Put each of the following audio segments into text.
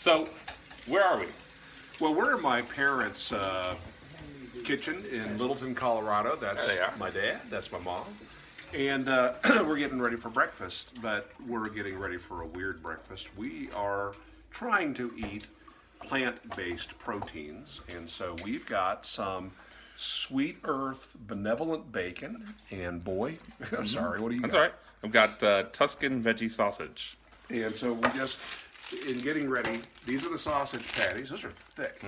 So, where are we? Well, we're in my parents' kitchen in Littleton, Colorado. That's my dad. That's my mom. And we're getting ready for breakfast, but we're getting ready for a weird breakfast. We are trying to eat plant-based proteins, and so we've got some Sweet Earth Benevolent Bacon, and boy, sorry, what do you got? That's all right. I've got Tuscan veggie sausage. And so we just, in getting ready, these are the sausage patties. Those are thick.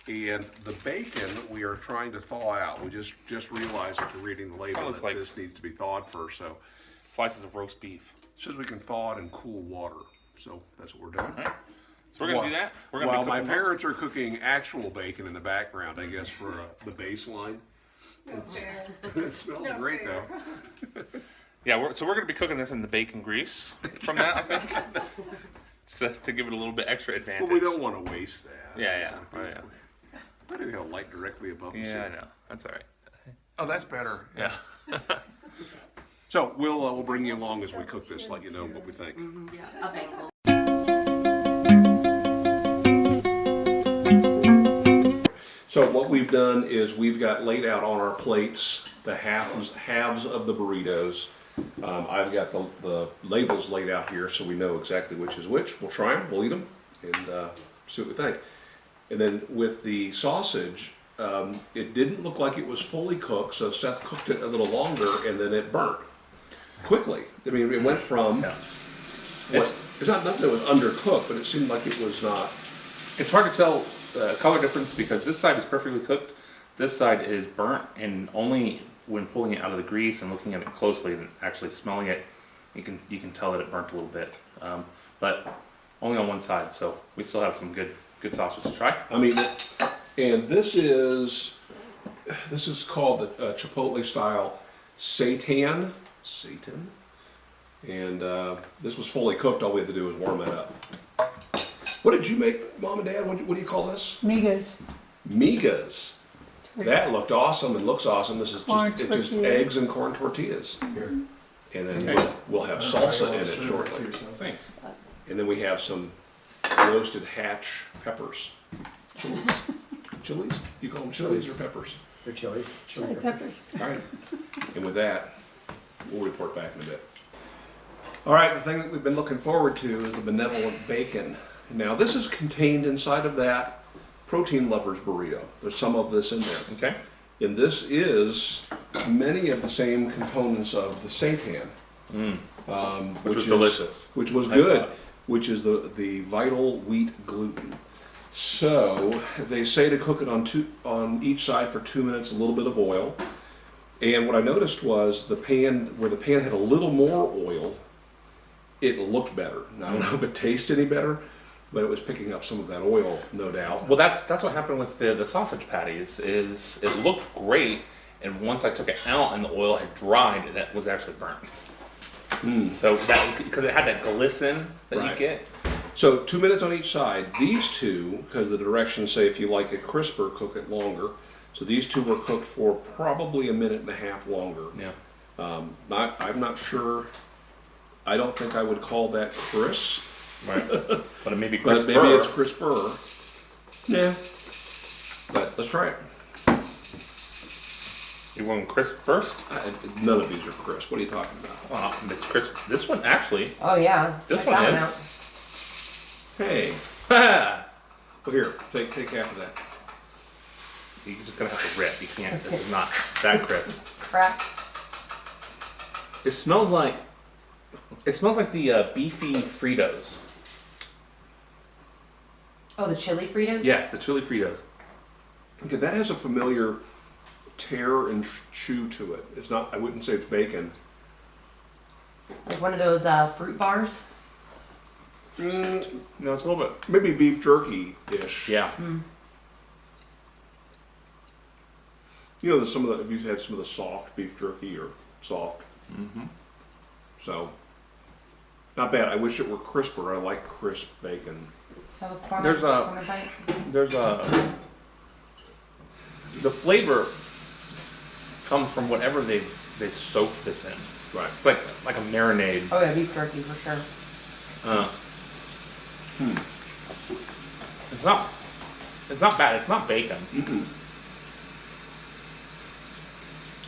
And the bacon we are trying to thaw out. We just realized after reading the label that like this needs to be thawed first. So slices of roast beef. it says we can thaw it in cool water. So that's what we're doing. All right. So we're going to do that. We're gonna While my parents are cooking actual bacon in the background, I guess, for the baseline. It smells great, though. Yeah, so we're going to be cooking this in the bacon grease from that, I think. So, to give it a little bit extra advantage. But we don't want to waste that. Yeah. I didn't have light directly above the Yeah, I know. That's all right. Oh, that's better. Yeah. So we'll bring you along as we cook this, let you know what we think. Yeah, a bagel. So what we've done is we've got laid out on our plates the halves of the burritos. I've got the labels laid out here so we know exactly which is which. We'll try them, we'll eat them, and see what we think. And then with the sausage, it didn't look like it was fully cooked, so Seth cooked it a little longer, and then it burnt quickly. I mean, it went from, it's not nothing that was undercooked, but it seemed like it was not. It's hard to tell the color difference because this side is perfectly cooked. This side is burnt, and only when pulling it out of the grease and looking at it closely and actually smelling it, you can tell that it burnt a little bit. But only on one side, so we still have some good sausage to try. I mean, and this is called the Chipotle style Seitan. And this was fully cooked. All we had to do was warm it up. What did you make, Mom and Dad? What do you call this? Migas. Migas. That looked awesome and looks awesome. This is just eggs and corn tortillas. Here. And then we'll have salsa in it shortly. Thanks. And then we have some roasted hatch peppers. Chilies? You call them chilies or peppers? They're chilies. Chili peppers. All right. And with that, we'll report back in a bit. All right, the thing that we've been looking forward to is the Benevolent Bacon. Now, this is contained inside of that Protein Lovers burrito. There's some of this in there. Okay. And this is many of the same components of the Seitan. Which was delicious. Which was good, which is the vital wheat gluten. So they say to cook it on each side for 2 minutes, a little bit of oil. And what I noticed was the pan had a little more oil, it looked better. Now, I don't know if it tasted any better, but it was picking up some of that oil, no doubt. Well, that's what happened with the sausage patties. Is it looked great, and once I took it out and the oil had dried, it was actually burnt. So that because it had that glisten that you get. So 2 minutes on each side. These two, because the directions say if you like it crisper, cook it longer. So these two were cooked for probably 1.5 minutes longer. Yeah. I'm not sure. I don't think I would call that crisp. Right. But it may be crisper. But maybe it's crisper. Yeah. But let's try it. You want crisp first? None of these are crisp. What are you talking about? Well, it's crisp. This one actually. Oh yeah. This Check one that is. Hey. Ha! Well, here, take half of that. You're just gonna have to rip. You can't. This is not that crisp. Crack. It smells like the beefy Fritos. Oh, the chili Fritos? Yes, the chili Fritos. Okay, that has a familiar tear and chew to it. It's not. I wouldn't say it's bacon. Like one of those fruit bars? No, it's a little bit. Maybe beef jerky-ish. Yeah. You know, have you had some of the soft beef jerky or soft? So, not bad. I wish it were crisper. I like crisp bacon. Have a corner, There's a- corner bite? The flavor comes from whatever they soak this in. Right. It's like a marinade. Oh yeah, beef jerky for sure. It's not bad. It's not bacon.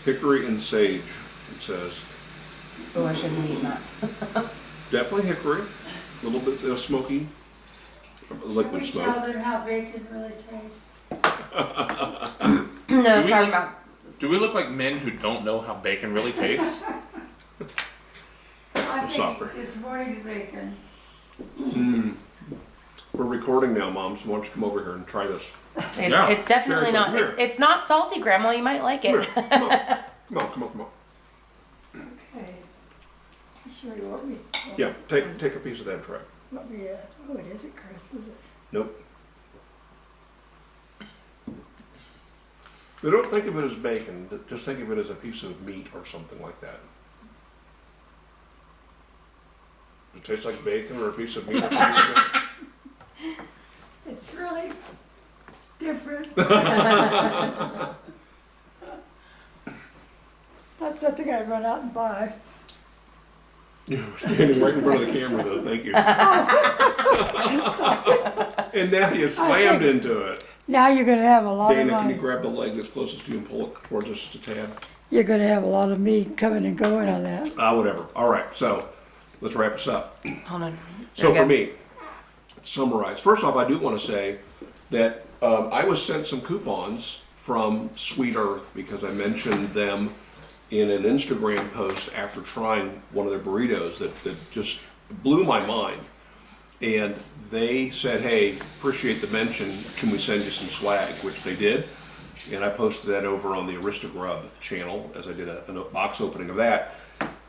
Hickory and sage, it says. Oh, I shouldn't eat that. Definitely hickory, a little bit smoky, liquid Can we smoke. tell them how bacon really tastes? No, we sorry look- about. Do we look like men who don't know how bacon really tastes? I think softer. this morning's bacon. We're recording now, Mom, so why don't you come over here and try this? Yeah. It's definitely Seriously, not. here. It's not salty, Grandma. You might like Come it. here, come on, come on. Okay. You sure you want me? Yeah, take a piece of that and try it. Want me, oh, it isn't crisp, is it? Nope. They don't think of it as bacon, but just think of it as a piece of meat or something like that. Does it taste like bacon or a piece of meat? Or something like that? It's really different. It's not something I run out and buy. You're standing right in front of the camera, though. Thank you. And now you slammed into it. Now you're gonna have a lot Dana, of can you my, grab the leg that's closest to you and pull it towards us just a tad? you're gonna have a lot of meat coming and going on that. Whatever. All right, so let's wrap this up. Hold on. So There for we me, to summarize, first off, I do want to say that I was sent some coupons from Sweet Earth because I mentioned them in an Instagram post after trying one of their burritos that just blew my mind. And they said, hey, appreciate the mention, can we send you some swag? Which they did. And I posted that over on the Aristogrub channel as I did a box opening of that.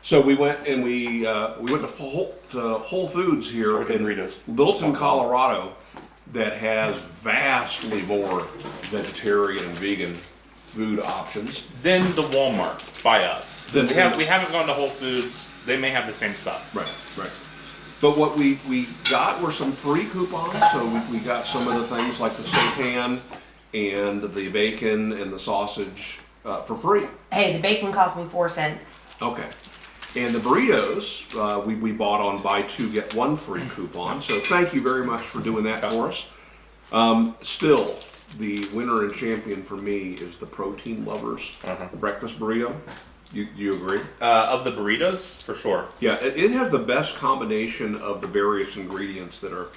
So we went and we went to Whole Foods here Sorry, in Doritos. Littleton, Colorado, that has vastly more vegetarian and vegan food options. Then the Walmart by us. Then- We haven't gone to Whole Foods. They may have the same stuff. Right. But what we got were some free coupons. So we got some of the things like the seitan and the bacon and the sausage for free. Hey, the bacon cost me 4 cents. Okay. And the burritos, we bought on buy two, get one free coupon. So thank you very much for doing that for us. Still, the winner and champion for me is the Protein Lovers Breakfast Burrito. You agree? Of the burritos, for sure. Yeah, it has the best combination of the various ingredients that are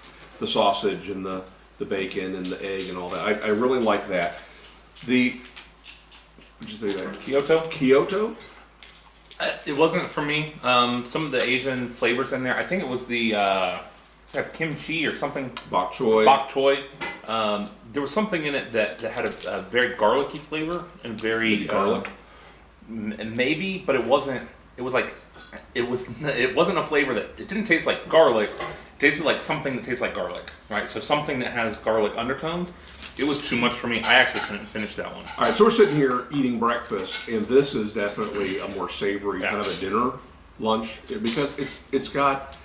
the sausage and the bacon and the egg and all that. I really like that. What'd you say that? Kyoto? It wasn't for me. Some of the Asian flavors in there. I think it was the kimchi or something. Bok choy. Bok choy. There was something in it that had a very garlicky flavor and very Garlic? Maybe, but it wasn't. It wasn't a flavor that it didn't taste like garlic. It tasted like something that tastes like garlic, right? So something that has garlic undertones. It was too much for me. I actually couldn't finish that one. All right, so we're sitting here eating breakfast, and this is definitely a more savory kind of a dinner lunch because it's got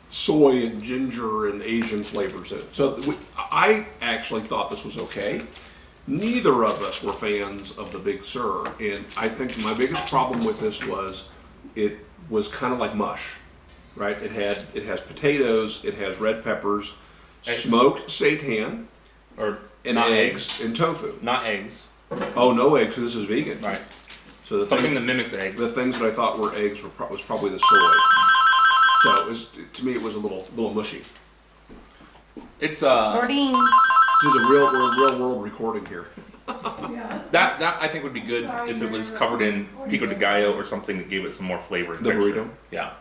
soy and ginger and Asian flavors in it. So I actually thought this was okay. Neither of us were fans of the Big Sur, and I think my biggest problem with this was it was kind of like mush, right? It has potatoes, it has red peppers, Eggs. smoked seitan, Or and not eggs and tofu. Not eggs. Oh, no eggs. This is vegan. Right. So the Something things, that mimics eggs. the things that I thought were eggs was probably the soy. So it was, to me, it was a little mushy. It's Nordine. This is a real world recording here. Yeah. that I think would be good if it was covered in pico de gallo or something that gave it some more flavor and The texture. burrito? Yeah.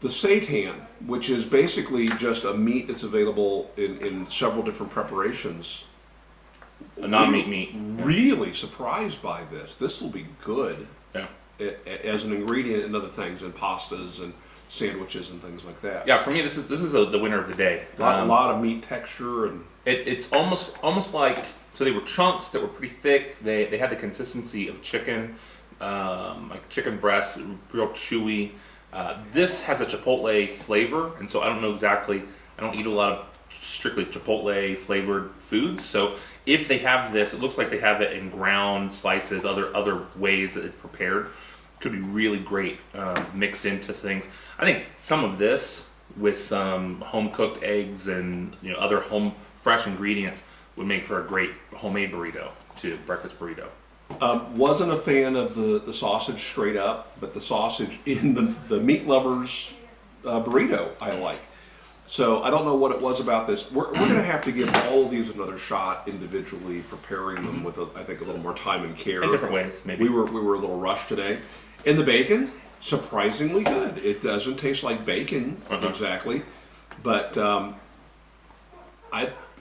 The seitan, which is basically just a meat that's available in several different preparations. A non-meat meat. Really surprised by this. This will be good Yeah. as an ingredient in other things, in pastas and sandwiches and things like that. Yeah. For me, this is the winner of the day. A lot of meat texture and. It's almost like, so they were chunks that were pretty thick. They had the consistency of chicken, like chicken breast, real chewy. This has a Chipotle flavor, and so I don't know exactly. I don't eat a lot of strictly Chipotle flavored foods. So if they have this, it looks like they have it in ground slices, other ways that it's prepared. Could be really great mixed into things. I think some of this with some home cooked eggs and other home fresh ingredients would make for a great homemade burrito to breakfast burrito. Wasn't a fan of the sausage straight up, but the sausage in the meat lovers burrito I like. So I don't know what it was about this. We're going to have to give all of these another shot individually, preparing them with I think a little more time and care. In different ways, maybe. We were a little rushed today. And the bacon, surprisingly good. It doesn't taste like bacon exactly, but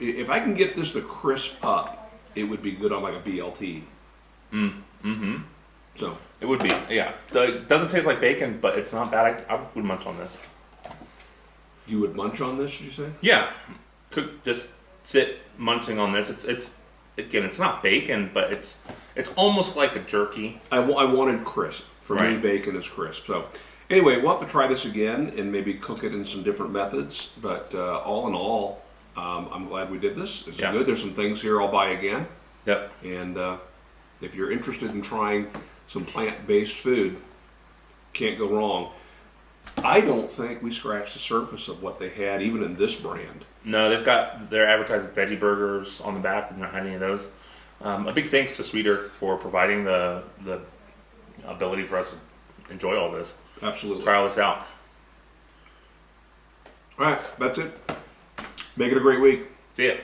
if I can get this to crisp up, it would be good on like a BLT. So It would be, yeah. It doesn't taste like bacon, but it's not bad. I would munch on this. you would munch on this, did you say? Yeah, just sit munching on this. It's again, it's not bacon, but it's almost like a jerky. I wanted crisp. For me, Right. bacon is crisp. So anyway, we'll have to try this again and maybe cook it in some different methods. But all in all, I'm glad we did this. It's Yeah. good. There's some things here I'll buy again. Yep. And if you're interested in trying some plant-based food, can't go wrong. I don't think we scratched the surface of what they had, even in this brand. No, they're advertising veggie burgers on the back. We've not had any of those. A big thanks to Sweet Earth for providing the ability for us to enjoy all this. Absolutely. Try all this out. All right, that's it. Make it a great week. See ya.